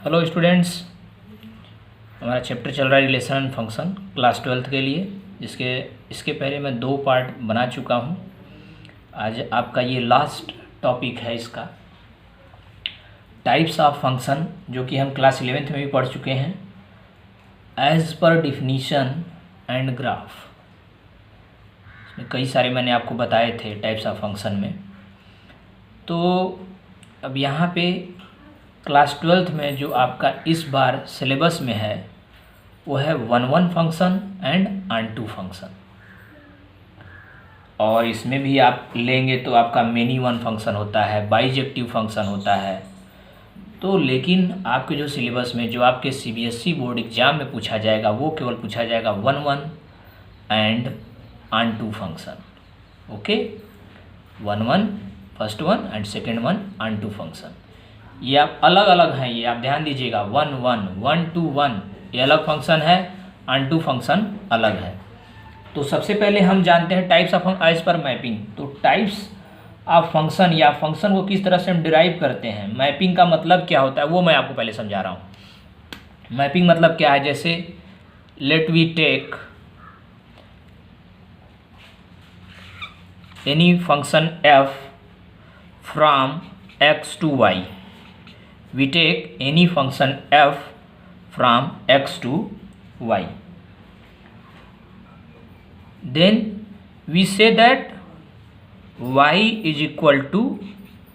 Hello students, हमारा chapter चल रहा है relation and function class 12th के लिए, इसके पहले मैं 2 पार्ट बना चुका हूँ। आज आपका ये लास्ट टॉपिक है इसका, टाइप्स ऑफ फंक्शन, जो कि हम क्लास 11th में भी पढ़ चुके हैं। As per definition and graph, इसमें कई सारे मैंने आपको बताए थे टाइप्स ऑफ फंक्शन में। तो अब यहाँ पे क्लास 12th में जो आपका इस बार सिलेबस में है वो है 1-1 फंक्शन एंड ऑन-टू फंक्शन, और इसमें भी आप लेंगे तो आपका मेनी वन फंक्शन होता है, बाइजेक्टिव फंक्शन होता है। तो लेकिन आपके जो सिलेबस में जो आपके CBSE बोर्ड एग्ज़ाम में पूछा जाएगा वो केवल पूछा जाएगा 1-1 and on-to function. Okay, 1-1 first one and second one on-to function. ये आप अलग अलग हैं, ये आप ध्यान दीजिएगा। 1-1, 1-2-1 ये अलग फंक्शन है, ऑन-टू फंक्शन अलग है। तो सबसे पहले हम जानते हैं types of as per mapping. तो टाइप्स ऑफ फंक्शन या फंक्शन को किस तरह से हम डिराइव करते हैं, मैपिंग का मतलब क्या होता है वो मैं आपको पहले समझा रहा हूँ। मैपिंग मतलब क्या है, जैसे let we take any function f from x to y। We take any function f from x to y, then we say that y is equal to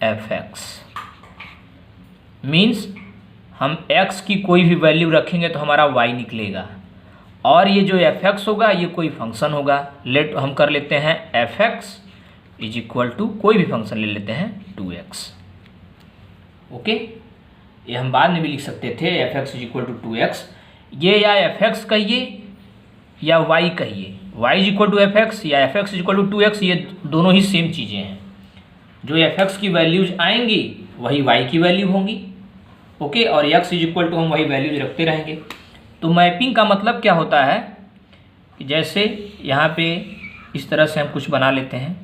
fx। Means हम x की कोई भी value रखेंगे तो हमारा y निकलेगा, और ये जो fx होगा ये कोई फंक्शन होगा। लेट हम कर लेते हैं fx इज इक्वल टू कोई भी फंक्शन ले लेते हैं 2x। ओके, ये हम बाद में भी लिख सकते थे fx is equal to 2x। ये या fx कहिए या y कहिए, y is equal to fx या fx is equal to 2x, ये दोनों ही सेम चीज़ें हैं। जो fx की वैल्यूज आएंगी वही y की वैल्यू होंगी। ओके, और x इज इक्वल टू हम वही वैल्यूज रखते रहेंगे। तो मैपिंग का मतलब क्या होता है कि जैसे यहाँ पे इस तरह से हम कुछ बना लेते हैं।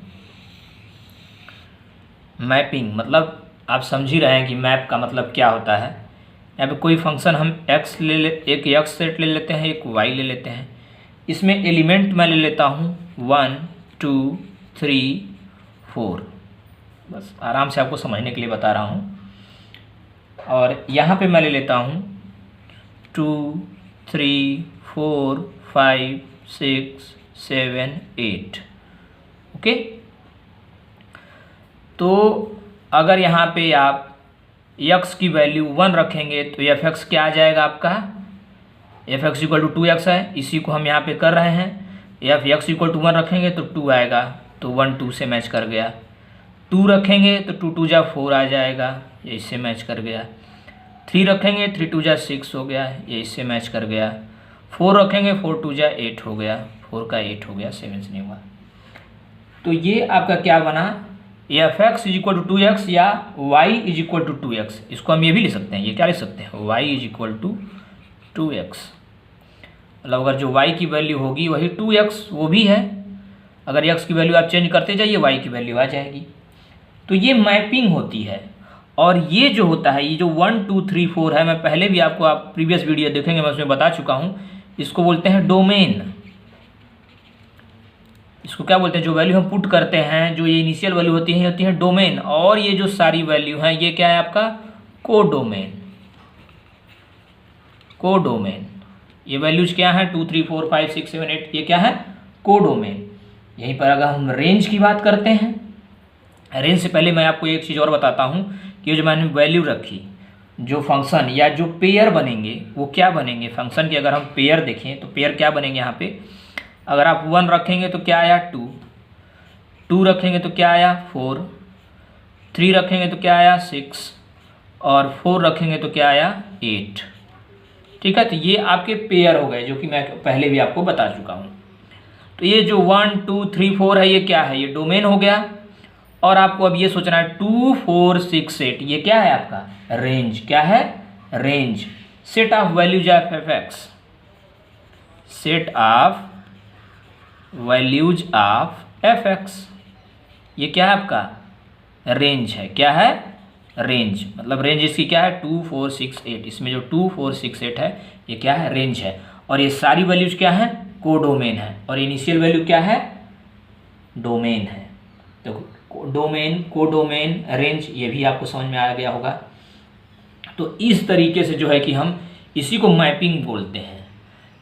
मैपिंग मतलब आप समझ ही रहे हैं कि मैप का मतलब क्या होता है। यहाँ पे कोई फंक्शन हम एक x सेट ले लेते हैं, एक y ले लेते हैं। इसमें एलिमेंट मैं ले लेता हूँ 1, 2, 3, 4। बस आराम से आपको समझने के लिए बता रहा हूँ। और यहाँ पे मैं ले लेता हूँ 2, 3, 4, 5, 6, 7, 8। ओके, तो अगर यहाँ पे आप x की वैल्यू 1 रखेंगे तो fx क्या आ जाएगा आपका, fx इक्वल टू 2x है, इसी को हम यहाँ पे कर रहे हैं। fx इक्वल टू 1 रखेंगे तो 2 आएगा, तो 1 2 से मैच कर गया। 2 रखेंगे तो 2 2 जा 4 आ जाएगा, ये इससे मैच कर गया। 3 रखेंगे 3 2 जा 6 हो गया, ये इससे मैच कर गया। 4 रखेंगे 4 2 जा 8 हो गया, 4 का 8 हो गया, 7 से नहीं हुआ। तो ये आपका क्या बना, fx is equal to 2x या y is equal to 2x। इसको हम ये भी लिख सकते हैं, ये क्या लिख सकते हैं, y is equal to 2x। मतलब अगर जो y की वैल्यू होगी वही 2x वो भी है। अगर x की वैल्यू आप चेंज करते जाइए y की वैल्यू आ जाएगी। तो ये मैपिंग होती है। और ये जो होता है, ये जो 1 2 3 4 है, मैं पहले भी आपको, आप प्रीवियस वीडियो देखेंगे मैं उसमें बता चुका हूँ। इसको बोलते हैं डोमेन। इसको क्या बोलते हैं, जो वैल्यू हम पुट करते हैं, जो ये इनिशियल वैल्यू होती है डोमेन। और ये जो सारी वैल्यू हैं ये क्या है आपका, कोडोमेन। कोडोमेन, ये वैल्यूज क्या है 2 3 4 5 6 7 8, ये क्या है, कोडोमेन। यहीं पर अगर हम रेंज की बात करते हैं, रेंज से पहले मैं आपको एक चीज़ और बताता हूँ कि जो मैंने वैल्यू रखी, जो फंक्शन या जो पेयर बनेंगे वो क्या बनेंगे। फंक्शन की अगर हम पेयर देखें तो पेयर क्या बनेंगे यहाँ पे, अगर आप 1 रखेंगे तो क्या आया 2, 2 रखेंगे तो क्या आया 4, 3 रखेंगे तो क्या आया 6, और 4 रखेंगे तो क्या आया 8। ठीक है, तो ये आपके पेयर हो गए, जो कि मैं पहले भी आपको बता चुका हूँ। तो ये जो 1 2 3 4 है ये क्या है, ये डोमेन हो गया। और आपको अब ये सोचना है 2 4 6 8 ये क्या है आपका, रेंज। क्या है, range. Set of values of fx, set of values of fx, ये क्या है आपका, रेंज है। क्या है, रेंज, मतलब रेंज इसकी क्या है 2 4 6 8, इसमें जो 2 4 6 8 है ये क्या है रेंज है, और ये सारी वैल्यूज क्या है कोडोमेन है, और इनिशियल वैल्यू क्या है डोमेन है। तो डोमेन, कोडोमेन, रेंज, ये भी आपको समझ में आ गया होगा। तो इस तरीके से जो है कि हम इसी को मैपिंग बोलते हैं।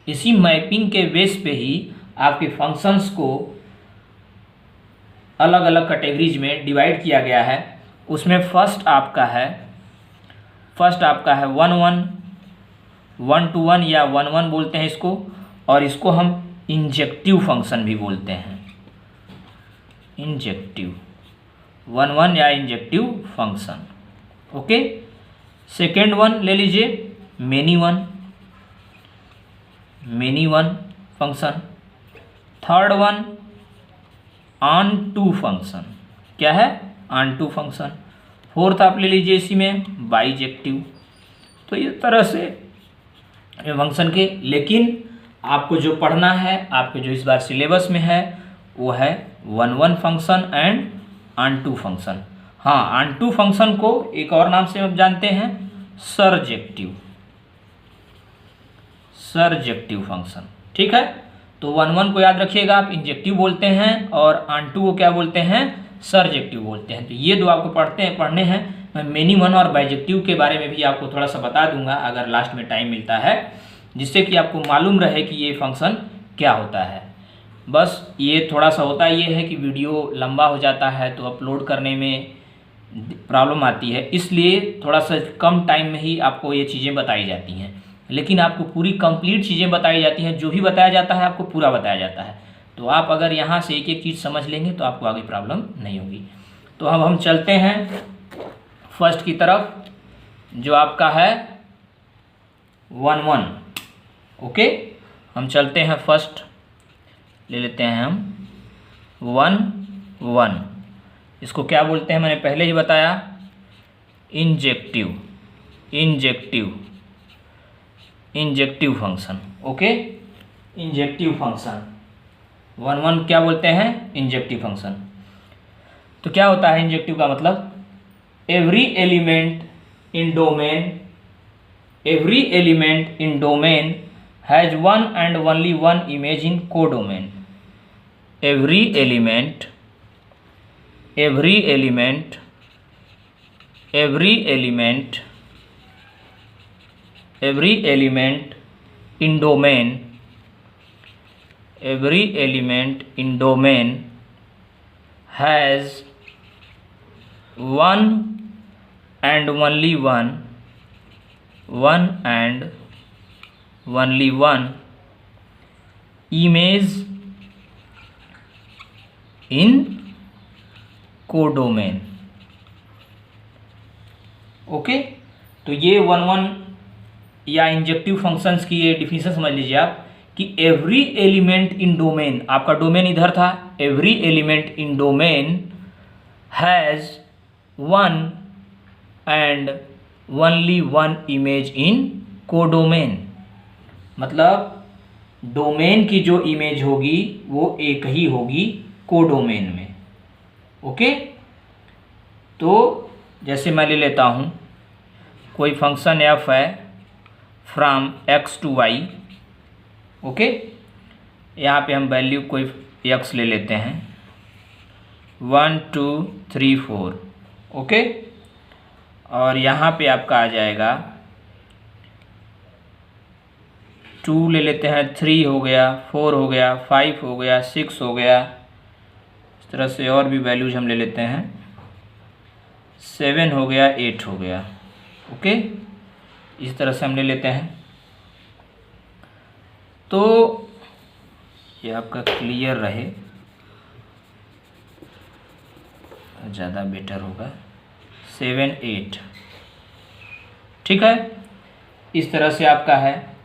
इसी मैपिंग के बेस पे ही आपके फंक्शंस को अलग अलग कैटेगरीज में डिवाइड किया गया है। उसमें फर्स्ट आपका है 1 1 to 1 या 1 1 बोलते हैं इसको, और इसको हम इंजेक्टिव फंक्शन भी बोलते हैं, इंजेक्टिव 1 1 या injective function. Okay, second one ले लीजिए many one function. Third one onto function, क्या है ऑन टू फंक्शन। फोर्थ आप ले लीजिए इसी में बाइजेक्टिव। तो इस तरह से फंक्शन के, लेकिन आपको जो पढ़ना है, आपके जो इस बार सिलेबस में है वो है 1 1 function and onto function. हाँ, ऑन टू फंक्शन को एक और नाम से आप जानते हैं सरजेक्टिव फंक्शन। ठीक है, तो 1 1 को याद रखिएगा आप इंजेक्टिव बोलते हैं, और ऑन टू को क्या बोलते हैं सरजेक्टिव बोलते हैं। तो ये दो आपको पढ़ने हैं। मैं मेनी वन और बाइजेक्टिव के बारे में भी आपको थोड़ा सा बता दूंगा अगर लास्ट में टाइम मिलता है, जिससे कि आपको मालूम रहे कि ये फंक्शन क्या होता है। बस ये थोड़ा सा होता ये है कि वीडियो लंबा हो जाता है तो अपलोड करने में प्रॉब्लम आती है, इसलिए थोड़ा सा कम टाइम में ही आपको ये चीज़ें बताई जाती हैं, लेकिन आपको पूरी कंप्लीट चीज़ें बताई जाती हैं। जो भी बताया जाता है आपको पूरा बताया जाता है। तो आप अगर यहाँ से एक एक चीज़ समझ लेंगे तो आपको आगे प्रॉब्लम नहीं होगी। तो अब हम चलते हैं फर्स्ट की तरफ, जो आपका है 1 1। ओके, हम चलते हैं फर्स्ट, ले लेते हैं हम 1 1। इसको क्या बोलते हैं मैंने पहले ही बताया, injective function. Okay, injective function 1 1 क्या बोलते हैं इंजेक्टिव फंक्शन। तो क्या होता है इंजेक्टिव का मतलब, every element in domain has one and only one image in codomain. every element in domain has one and only one image in codomain. Okay, तो ये 1 1 या इंजेक्टिव फंक्शंस की ये डिफिनेशन समझ लीजिए आप कि एवरी एलिमेंट इन डोमेन, आपका डोमेन इधर था, every element in domain has one and only one image in codomain. मतलब डोमेन की जो इमेज होगी वो एक ही होगी कोडोमेन में। ओके, तो जैसे मैं ले लेता हूँ कोई फंक्शन f है from x to y। Okay, यहाँ पे हम वैल्यू कोई x ले लेते हैं 1 2 3 4। ओके, और यहाँ पे आपका आ जाएगा 2 ले लेते हैं, 3 हो गया, 4 हो गया, 5 हो गया, 6 हो गया, इस तरह से और भी वैल्यूज हम ले लेते हैं, 7 हो गया, 8 हो गया। ओके, इस तरह से हम ले लेते हैं। तो ये आपका क्लियर रहे ज़्यादा बेटर होगा, 7 8। ठीक है, इस तरह से आपका है।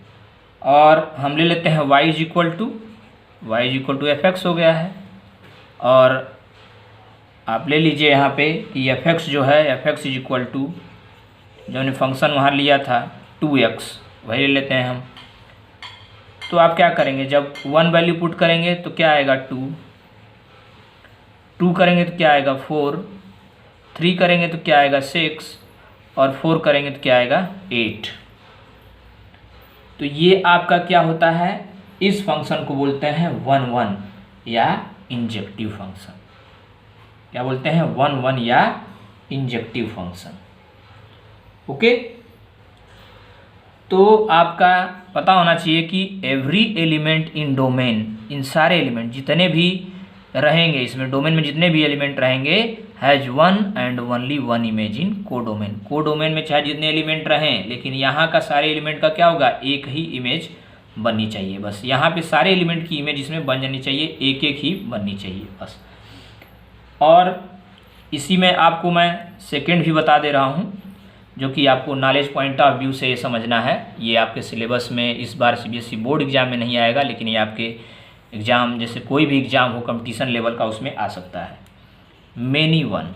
और हम ले लेते हैं y is equal to fx हो गया है, और आप ले लीजिए यहाँ पे कि fx जो है fx इज इक्वल टू जो हमने फंक्शन वहाँ लिया था 2x, वही ले लेते हैं हम। तो आप क्या करेंगे, जब 1 वैल्यू पुट करेंगे तो क्या आएगा 2 करेंगे तो क्या आएगा 4, 3 करेंगे तो क्या आएगा 6, और 4 करेंगे तो क्या आएगा 8। तो ये आपका क्या होता है, इस फंक्शन को बोलते हैं 1 1 या इंजेक्टिव फंक्शन। क्या बोलते हैं 1 1 या इंजेक्टिव फंक्शन। ओके, तो आपका पता होना चाहिए कि एवरी एलिमेंट इन डोमेन, इन सारे एलिमेंट जितने भी रहेंगे इसमें, डोमेन में जितने भी एलिमेंट रहेंगे, has one and only one image in codomain. Codomain में चाहे जितने एलिमेंट रहें, लेकिन यहाँ का सारे एलिमेंट का क्या होगा, एक ही इमेज बननी चाहिए। बस यहाँ पे सारे एलिमेंट की इमेज इसमें बन जानी चाहिए, एक एक ही बननी चाहिए बस। और इसी में आपको मैं सेकेंड भी बता दे रहा हूँ, जो कि आपको नॉलेज पॉइंट ऑफ व्यू से ये समझना है। ये आपके सिलेबस में इस बार CBSE बोर्ड एग्जाम में नहीं आएगा, लेकिन ये आपके एग्ज़ाम जैसे कोई भी एग्ज़ाम हो कंपटीशन लेवल का, उसमें आ सकता है। Many one,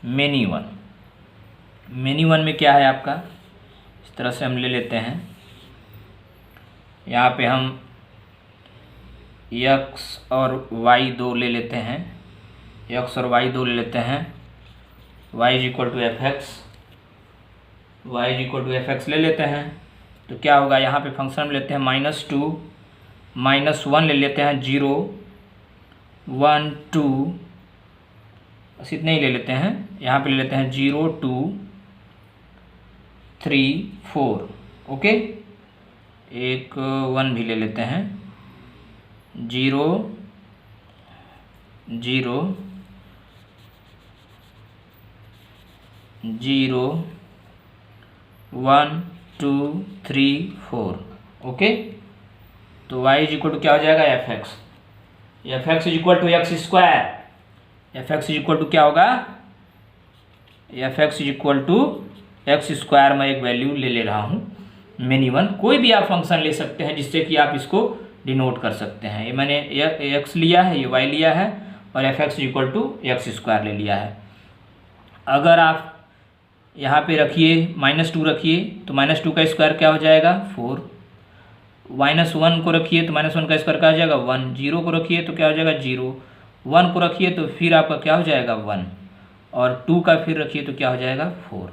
many one, many one में क्या है आपका, इस तरह से हम ले लेते हैं। यहाँ पे हम x और y दो ले लेते हैं, x और y दो ले लेते हैं। y is equal to f x ले लेते हैं। तो क्या होगा, यहाँ पे फंक्शन में लेते हैं -2 -1 ले लेते हैं, 0 1 2, बस इतने ही ले लेते हैं। यहाँ पे ले लेते हैं 0 2 3 4। ओके, एक 1 भी ले लेते हैं, 0 0 0 1 2 3 4। ओके, तो y इज इक्वल टू क्या हो जाएगा, f x is equal to x square. F x is equal to क्या होगा, f x is equal to x square. मैं एक वैल्यू ले रहा हूँ मेनी वन। कोई भी आप फंक्शन ले सकते हैं जिससे कि आप इसको डिनोट कर सकते हैं। ये मैंने एक्स लिया है, ये वाई लिया है, और f x is equal to x square ले लिया है। अगर आप यहाँ पे रखिए -2 रखिए, तो -2 का स्क्वायर क्या हो जाएगा 4। -1 को रखिए तो -1 का स्क्वायर क्या हो जाएगा 1। 0 को रखिए तो क्या हो जाएगा 0। 1 को रखिए तो फिर आपका क्या हो जाएगा 1, और 2 का फिर रखिए तो क्या हो जाएगा 4।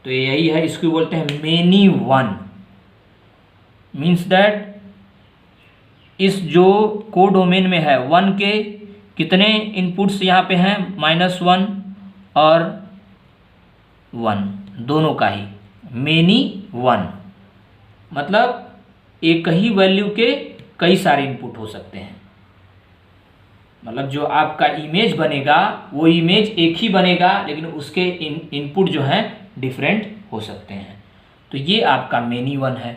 तो यही है, इसको बोलते हैं मेनी वन। मीन्स दैट इस जो कोडोमेन में है 1 के कितने इनपुट्स यहाँ पे हैं, -1 और 1 दोनों का ही मेनी वन, मतलब एक ही वैल्यू के कई सारे इनपुट हो सकते हैं। मतलब जो आपका इमेज बनेगा वो इमेज एक ही बनेगा, लेकिन उसके इनपुट जो हैं डिफरेंट हो सकते हैं। तो ये आपका मेनी वन है।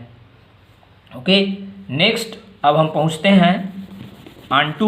ओके, नेक्स्ट अब हम पहुंचते हैं ऑन टू